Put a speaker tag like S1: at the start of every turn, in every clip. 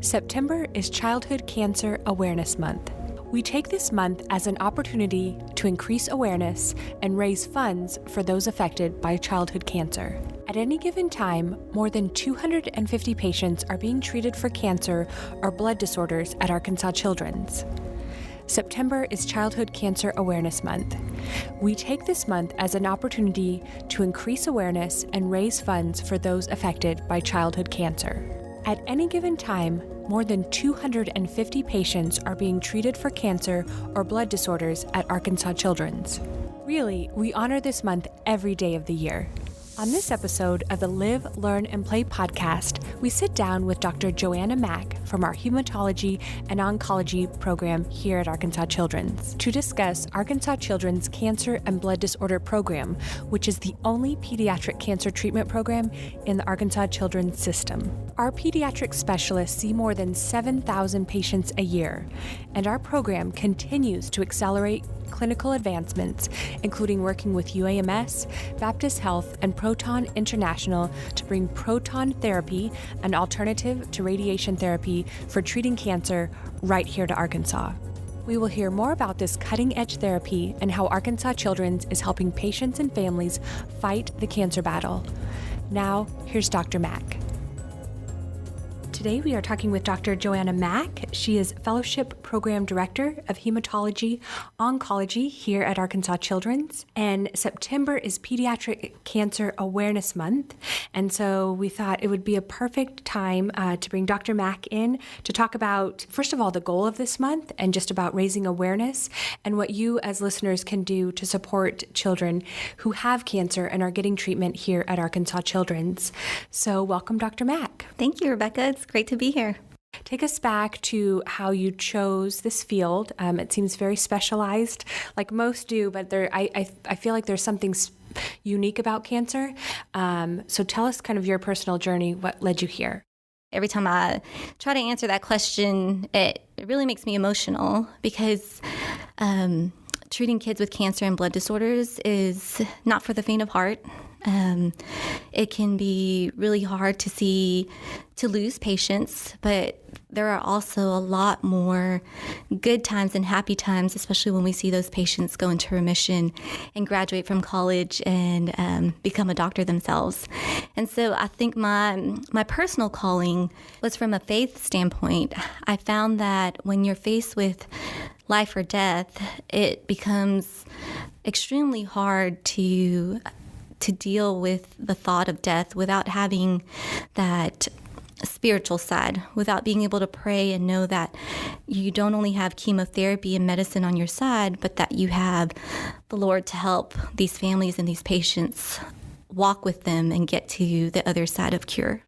S1: September is Childhood Cancer Awareness Month. We take this month as an opportunity to increase awareness and raise funds for those affected by childhood cancer. At any given time, more than 250 patients are being treated for cancer or blood disorders at Arkansas Children's. September is Childhood Cancer Awareness Month. We take this month as an opportunity to increase awareness and raise funds for those affected by childhood cancer. At any given time, more than 250 patients are being treated for cancer or blood disorders at Arkansas Children's. Really, we honor this month every day of the year. On this episode of the Live, Learn, and Play podcast, we sit down with Dr. Joanna Mack from our Hematology and Oncology program here at Arkansas Children's to discuss Arkansas Children's Cancer and Blood Disorder Program, which is the only pediatric cancer treatment program in the Arkansas Children's system. Our pediatric specialists see more than 7,000 patients a year, and our program continues to accelerate clinical advancements, including working with UAMS, Baptist Health, and Proton International to bring Proton Therapy, an alternative to radiation therapy for treating cancer, right here to Arkansas. We will hear more about this cutting-edge therapy and how Arkansas Children's is helping patients and families fight the cancer battle. Now, here's Dr. Mack. Today we are talking with Dr. Joanna Mack. She is Fellowship Program Director of Hematology Oncology here at Arkansas Children's. And September is Pediatric Cancer Awareness Month. And so we thought it would be a perfect time to bring Dr. Mack in to talk about, first of all, the goal of this month and just about raising awareness and what you as listeners can do to support children who have cancer and are getting treatment here at Arkansas Children's. So welcome, Dr. Mack.
S2: Thank you, Rebecca. It's great to be here.
S1: Take us back to how you chose this field. It seems very specialized, like most do, but I feel like there's something unique about cancer. So tell us kind of your personal journey, what led you here?
S2: Every time I try to answer that question, it really makes me emotional because treating kids with cancer and blood disorders is not for the faint of heart. It can be really hard to lose patients, but there are also a lot more good times and happy times, especially when we see those patients go into remission and graduate from college and become a doctor themselves. And so I think my personal calling was from a faith standpoint. I found that when you're faced with life or death, it becomes extremely hard to deal with the thought of death without having that spiritual side, without being able to pray and know that you don't only have chemotherapy and medicine on your side, but that you have the Lord to help these families and these patients walk with them and get to the other side of cure.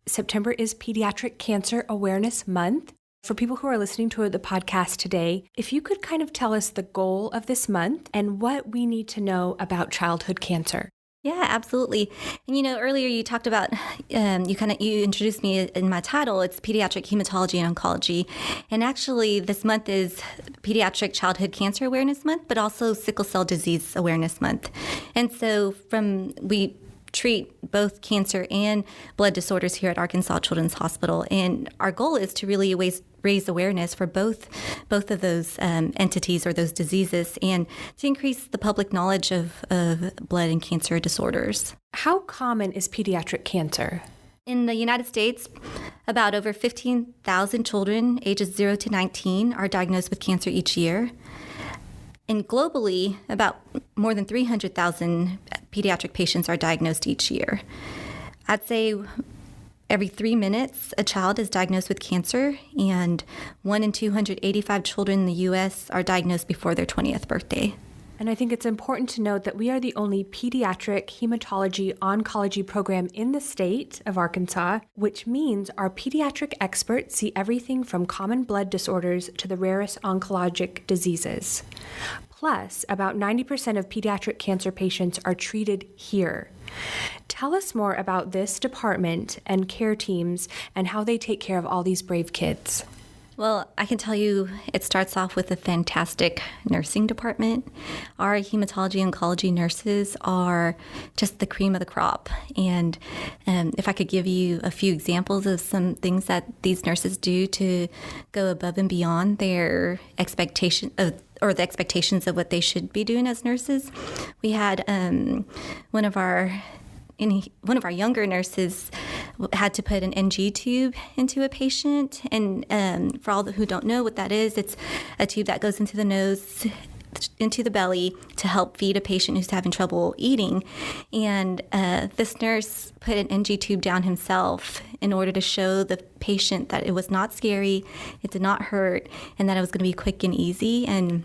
S1: September is Pediatric Cancer Awareness Month. For people who are listening to the podcast today, if you could kind of tell us the goal of this month and what we need to know about childhood cancer.
S2: Yeah, absolutely. And earlier you talked about, you introduced me in my title. It's Pediatric Hematology and Oncology. And actually this month is Pediatric Childhood Cancer Awareness Month, but also Sickle Cell Disease Awareness Month. And so we treat both cancer and blood disorders here at Arkansas Children's Hospital. And our goal is to really raise awareness for both of those entities or those diseases and to increase the public knowledge of blood and cancer disorders.
S1: How common is pediatric cancer?
S2: In the United States, about over 15,000 children ages 0 to 19 are diagnosed with cancer each year. And globally, about more than 300,000 pediatric patients are diagnosed each year. I'd say every 3 minutes, a child is diagnosed with cancer, and 1 in 285 children in the U.S. are diagnosed before their 20th birthday.
S1: And I think it's important to note that we are the only pediatric hematology oncology program in the state of Arkansas, which means our pediatric experts see everything from common blood disorders to the rarest oncologic diseases. Plus, about 90% of pediatric cancer patients are treated here. Tell us more about this department and care teams and how they take care of all these brave kids.
S2: Well, I can tell you it starts off with a fantastic nursing department. Our hematology oncology nurses are just the cream of the crop. And if I could give you a few examples of some things that these nurses do to go above and beyond their expectation of or the expectations of what they should be doing as nurses. We had one of our younger nurses had to put an NG tube into a patient. And for all who don't know what that is, it's a tube that goes into the nose, into the belly to help feed a patient who's having trouble eating. And this nurse put an NG tube down himself in order to show the patient that it was not scary, it did not hurt, and that it was going to be quick and easy. And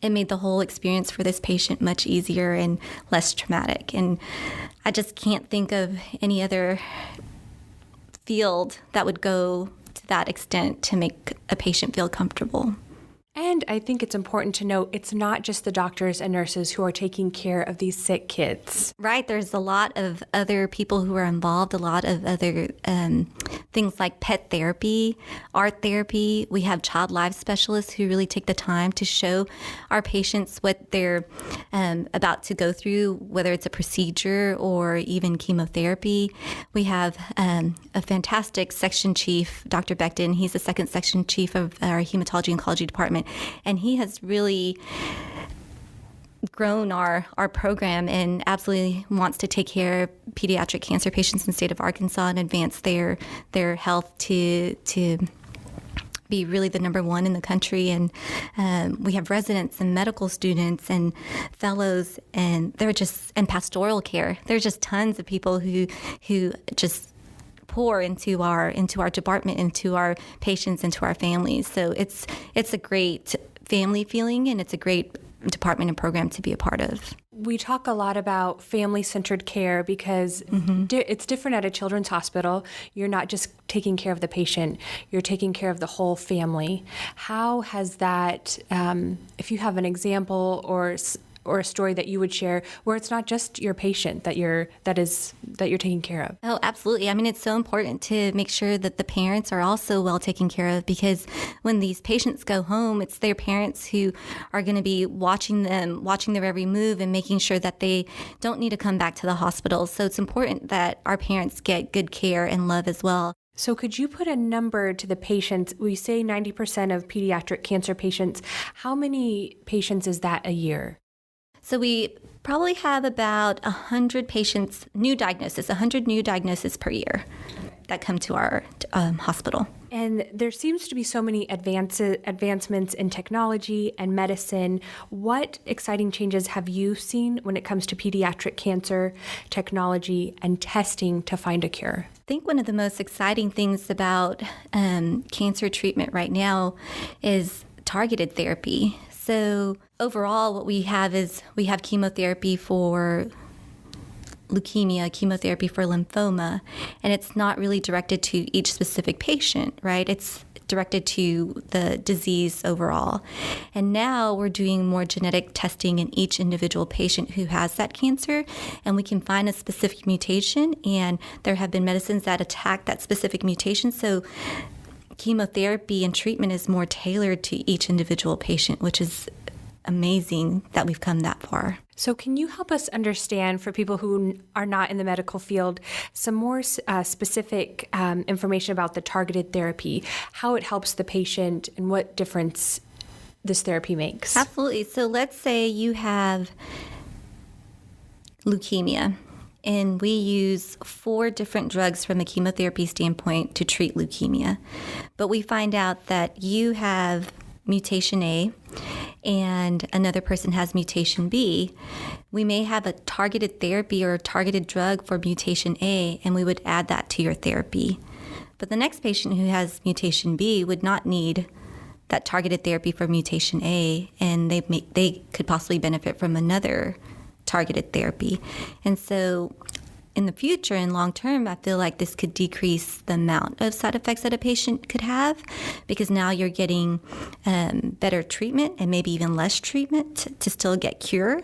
S2: it made the whole experience for this patient much easier and less traumatic. And I just can't think of any other field that would go to that extent to make a patient feel comfortable.
S1: And I think it's important to note it's not just the doctors and nurses who are taking care of these sick kids.
S2: Right. There's a lot of other people who are involved, a lot of other things like pet therapy, art therapy. We have child life specialists who really take the time to show our patients what they're about to go through, whether it's a procedure or even chemotherapy. We have a fantastic section chief, Dr. Becton. He's the second section chief of our hematology oncology department. And he has really grown our program and absolutely wants to take care of pediatric cancer patients in the state of Arkansas and advance their health to be really the number one in the country. And we have residents and medical students and fellows, and and pastoral care. There's just tons of people who just pour into our department, into our patients, into our families. So it's a great family feeling, and it's a great department and program to be a part of.
S1: We talk a lot about family-centered care because it's different at a children's hospital. You're not just taking care of the patient, you're taking care of the whole family. How has that, if you have an example or a story that you would share where it's not just your patient that you're taking care of?
S2: Oh, absolutely. I mean, it's so important to make sure that the parents are also well taken care of, because when these patients go home, it's their parents who are going to be watching their every move and making sure that they don't need to come back to the hospital. So it's important that our parents get good care and love as well.
S1: So could you put a number to the patients? We say 90% of pediatric cancer patients. How many patients is that a year?
S2: So we probably have about 100 patients, 100 new diagnoses per year that come to our hospital.
S1: And there seems to be so many advancements in technology and medicine. What exciting changes have you seen when it comes to pediatric cancer, technology, and testing to find a cure?
S2: I think one of the most exciting things about cancer treatment right now is targeted therapy. So overall, what we have is we have chemotherapy for leukemia, chemotherapy for lymphoma, and it's not really directed to each specific patient, right? It's directed to the disease overall. And now we're doing more genetic testing in each individual patient who has that cancer, and we can find a specific mutation, and there have been medicines that attack that specific mutation. So chemotherapy and treatment is more tailored to each individual patient, which is amazing that we've come that far.
S1: So can you help us understand, for people who are not in the medical field, some more specific information about the targeted therapy, how it helps the patient, and what difference this therapy makes?
S2: Absolutely. So let's say you have leukemia, and we use 4 different drugs from a chemotherapy standpoint to treat leukemia. But we find out that you have mutation A and another person has mutation B. We may have a targeted therapy or a targeted drug for mutation A, and we would add that to your therapy. But the next patient who has mutation B would not need that targeted therapy for mutation A, and they could possibly benefit from another targeted therapy. And so in the future and long term, I feel like this could decrease the amount of side effects that a patient could have, because now you're getting better treatment and maybe even less treatment to still get cure.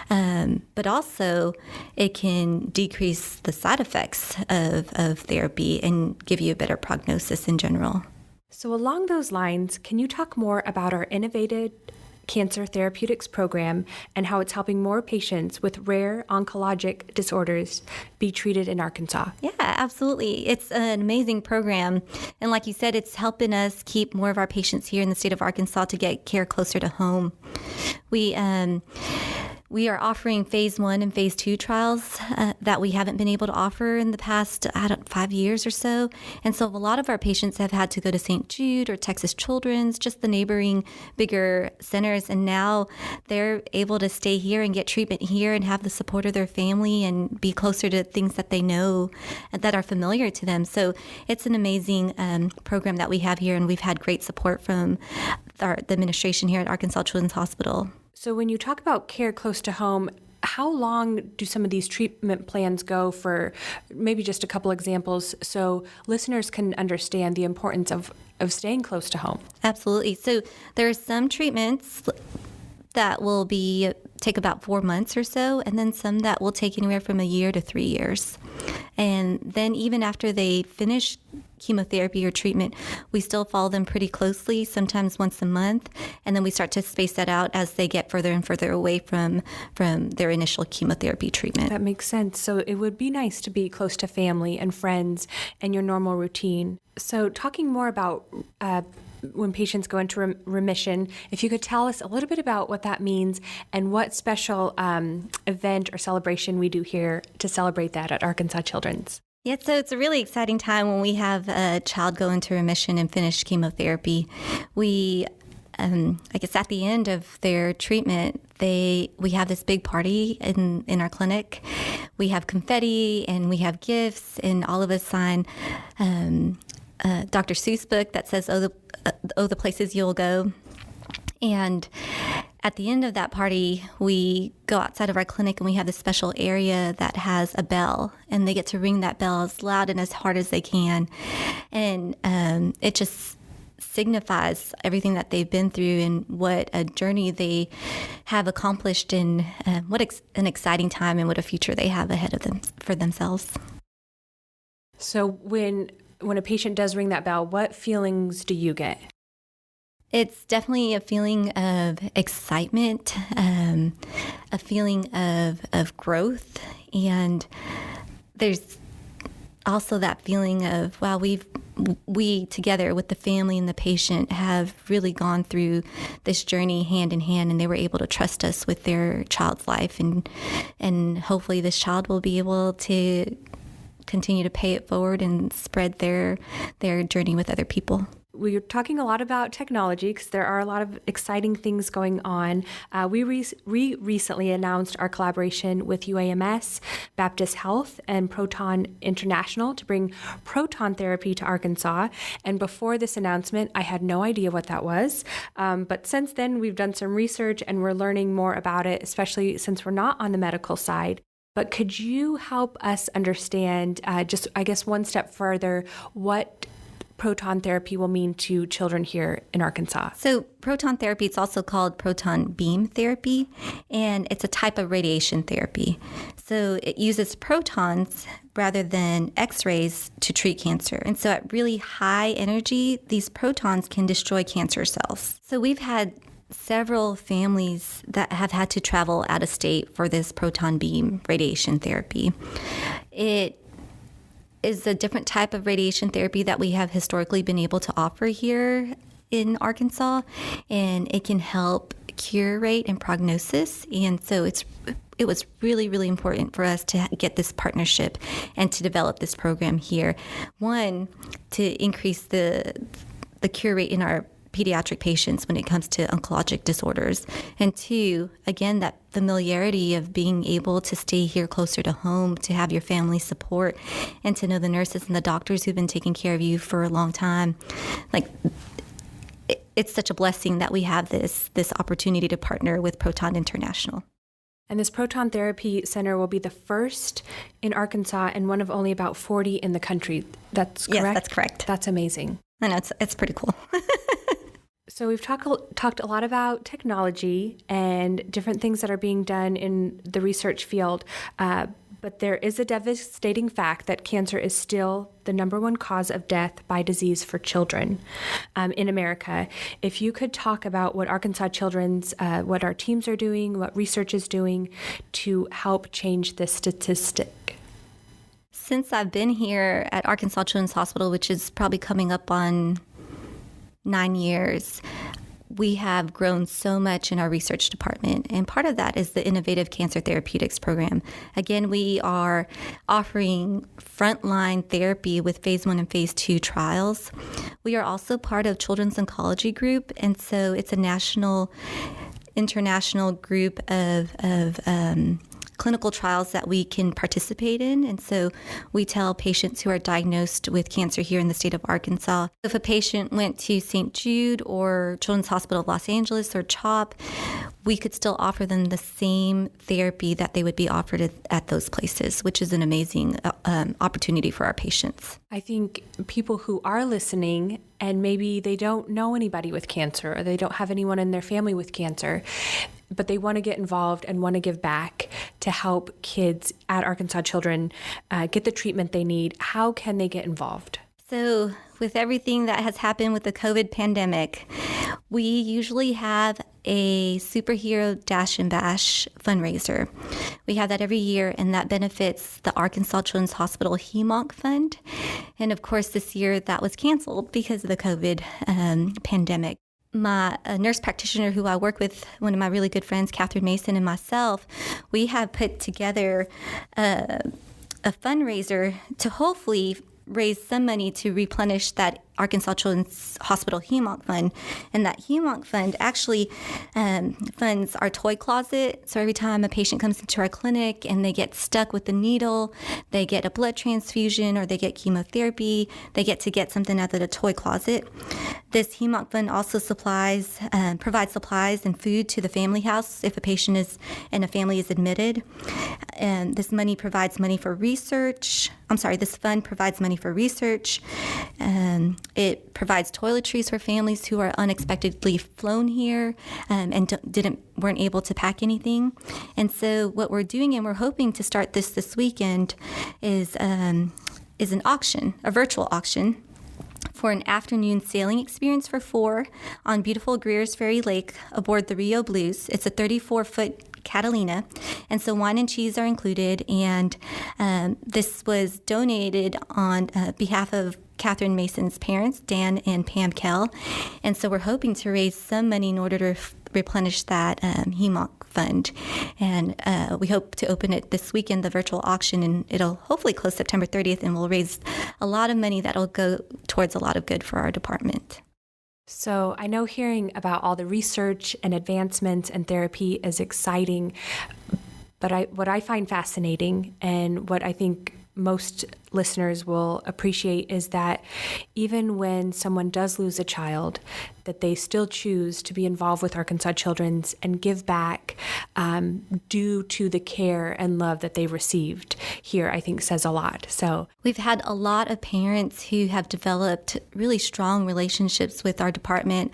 S2: But also it can decrease the side effects of therapy and give you a better prognosis in general.
S1: So along those lines, can you talk more about our innovative cancer therapeutics program and how it's helping more patients with rare oncologic disorders be treated in Arkansas?
S2: Yeah, absolutely. It's an amazing program. And like you said, it's helping us keep more of our patients here in the state of Arkansas to get care closer to home. We are offering phase 1 and phase 2 trials that we haven't been able to offer in the past 5 years or so. And so a lot of our patients have had to go to St. Jude or Texas Children's, just the neighboring bigger centers. And now they're able to stay here and get treatment here and have the support of their family and be closer to things that they know and that are familiar to them. So it's an amazing program that we have here, and we've had great support from the administration here at Arkansas Children's Hospital.
S1: So when you talk about care close to home, how long do some of these treatment plans go for? Maybe just a couple examples so listeners can understand the importance of staying close to home.
S2: Absolutely. So there are some treatments that will take about 4 months or so, and then some that will take anywhere from 1 year to 3 years. And then even after they finish chemotherapy or treatment, we still follow them pretty closely, sometimes once a month, and then we start to space that out as they get further and further away from their initial chemotherapy treatment.
S1: That makes sense. So it would be nice to be close to family and friends and your normal routine. So talking more about when patients go into remission, if you could tell us a little bit about what that means and what special event or celebration we do here to celebrate that at Arkansas Children's.
S2: Yeah, so it's a really exciting time when we have a child go into remission and finish chemotherapy. We, I guess at the end of their treatment, we have this big party in our clinic. We have confetti and we have gifts, and all of us sign Dr. Seuss book that says, "Oh, the places you'll go." And at the end of that party, we go outside of our clinic and we have this special area that has a bell, and they get to ring that bell as loud and as hard as they can. And it just signifies everything that they've been through and what a journey they have accomplished, and what an exciting time and what a future they have ahead of them for themselves.
S1: So when a patient does ring that bell, what feelings do you get?
S2: It's definitely a feeling of excitement, a feeling of growth, and there's also that feeling of, wow, we together with the family and the patient have really gone through this journey hand in hand, and they were able to trust us with their child's life, and hopefully this child will be able to continue to pay it forward and spread their journey with other people.
S1: We're talking a lot about technology because there are a lot of exciting things going on. We recently announced our collaboration with UAMS, Baptist Health, and Proton International to bring proton therapy to Arkansas. And before this announcement, I had no idea what that was. But since then, we've done some research and we're learning more about it, especially since we're not on the medical side. But could you help us understand, just I guess one step further, what proton therapy will mean to children here in Arkansas?
S2: So proton therapy, it's also called proton beam therapy, and it's a type of radiation therapy. So it uses protons rather than X-rays to treat cancer. And so at really high energy, these protons can destroy cancer cells. So we've had several families that have had to travel out of state for this proton beam radiation therapy. It is a different type of radiation therapy that we have historically been able to offer here in Arkansas, and it can help cure rate and prognosis. And so it was really, really important for us to get this partnership and to develop this program here. One, to increase the cure rate in our pediatric patients when it comes to oncologic disorders. And two, again, that familiarity of being able to stay here closer to home, to have your family support, and to know the nurses and the doctors who've been taking care of you for a long time. Like, it's such a blessing that we have this opportunity to partner with Proton International.
S1: And this Proton Therapy Center will be the first in Arkansas and one of only about 40 in the country. That's correct?
S2: Yes, that's correct.
S1: That's amazing.
S2: I know, it's pretty cool.
S1: So we've talked a lot about technology and different things that are being done in the research field. But there is a devastating fact that cancer is still the number one cause of death by disease for children in America. If you could talk about what Arkansas Children's, what our teams are doing, what research is doing to help change this statistic.
S2: Since I've been here at Arkansas Children's Hospital, which is probably coming up on 9 years, we have grown so much in our research department, and part of that is the Innovative Cancer Therapeutics program. Again, we are offering frontline therapy with phase 1 and phase 2 trials. We are also part of Children's Oncology Group, and so it's a international group of clinical trials that we can participate in. And so we tell patients who are diagnosed with cancer here in the state of Arkansas, if a patient went to St. Jude or Children's Hospital of Los Angeles or CHOP, we could still offer them the same therapy that they would be offered at those places, which is an amazing opportunity for our patients.
S1: I think people who are listening and maybe they don't know anybody with cancer or they don't have anyone in their family with cancer, but they want to get involved and want to give back to help kids at Arkansas Children get the treatment they need. How can they get involved?
S2: So with everything that has happened with the COVID pandemic, we usually have a superhero dash and bash fundraiser. We have that every year, and that benefits the Arkansas Children's Hospital HEMONC Fund. And of course, this year that was canceled because of the COVID pandemic. My nurse practitioner who I work with, one of my really good friends, Catherine Mason, and myself, we have put together a fundraiser to hopefully raise some money to replenish that Arkansas Children's Hospital HEMONC Fund. And that HEMONC Fund actually funds our toy closet. So every time a patient comes into our clinic and they get stuck with the needle, they get a blood transfusion or they get chemotherapy, they get to get something out of the toy closet. This HEMONC Fund also provides supplies and food to the family house if a patient is and a family is admitted. And this money provides money for research. This fund provides money for research. It provides toiletries for families who are unexpectedly flown here and weren't able to pack anything. And so what we're doing, and we're hoping to start this weekend, is an auction, a virtual auction, for an afternoon sailing experience for 4 on beautiful Greer's Ferry Lake aboard the Rio Blues. It's a 34-foot Catalina, and so wine and cheese are included, and this was donated on behalf of Catherine Mason's parents, Dan and Pam Kell, and so we're hoping to raise some money in order to replenish that HEMONC fund, and we hope to open it this weekend, the virtual auction, and it'll hopefully close September 30th, and we'll raise a lot of money that'll go towards a lot of good for our department.
S1: So I know hearing about all the research and advancements and therapy is exciting, but what I find fascinating and what I think most listeners will appreciate is that even when someone does lose a child, that they still choose to be involved with Arkansas Children's and give back due to the care and love that they received here, I think says a lot. So
S2: we've had a lot of parents who have developed really strong relationships with our department,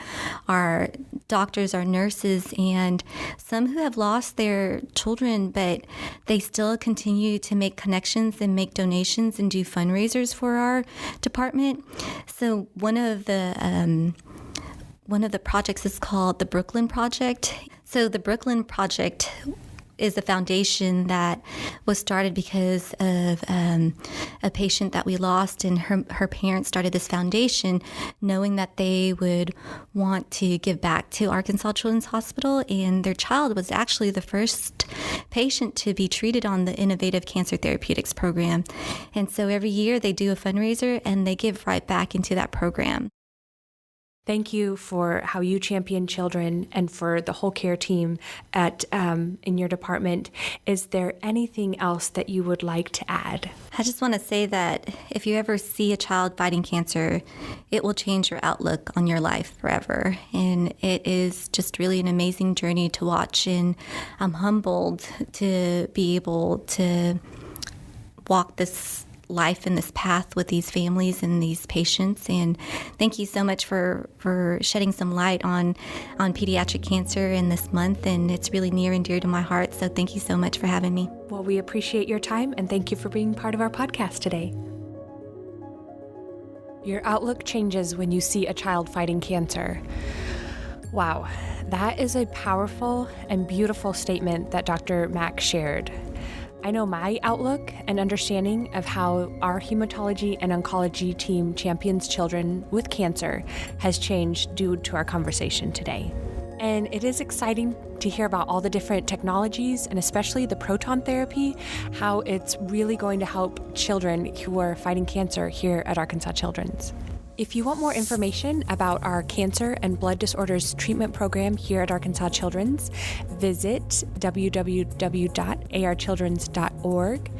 S2: our doctors, our nurses, and some who have lost their children, but they still continue to make connections and make donations and do fundraisers for our department. So one of the projects is called the Brooklyn Project. So the Brooklyn Project is a foundation that was started because of a patient that we lost, and her parents started this foundation knowing that they would want to give back to Arkansas Children's Hospital, and their child was actually the first patient to be treated on the Innovative Cancer Therapeutics program. And so every year they do a fundraiser and they give right back into that program.
S1: Thank you for how you champion children and for the whole care team at in your department. Is there anything else that you would like to add?
S2: I just want to say that if you ever see a child fighting cancer, it will change your outlook on your life forever. And it is just really an amazing journey to watch. And I'm humbled to be able to walk this life and this path with these families and these patients. And thank you so much for shedding some light on pediatric cancer in this month. And it's really near and dear to my heart. So thank you so much for having me.
S1: Well, we appreciate your time and thank you for being part of our podcast today. Your outlook changes when you see a child fighting cancer. Wow, that is a powerful and beautiful statement that Dr. Mack shared. I know my outlook and understanding of how our hematology and oncology team champions children with cancer has changed due to our conversation today. And it is exciting to hear about all the different technologies and especially the proton therapy, how it's really going to help children who are fighting cancer here at Arkansas Children's. If you want more information about our cancer and blood disorders treatment program here at Arkansas Children's, visit www.archildrens.org.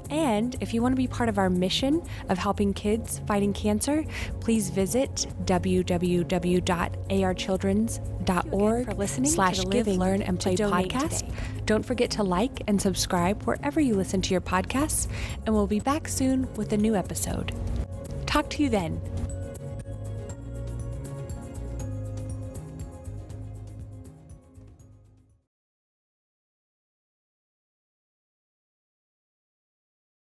S1: And if you want to be part of our mission of helping kids fighting cancer, please visit www.archildrens.org/Live, Learn, and Play podcast. Don't forget to like and subscribe wherever you listen to your podcasts, and we'll be back soon with a new episode. Talk to you then.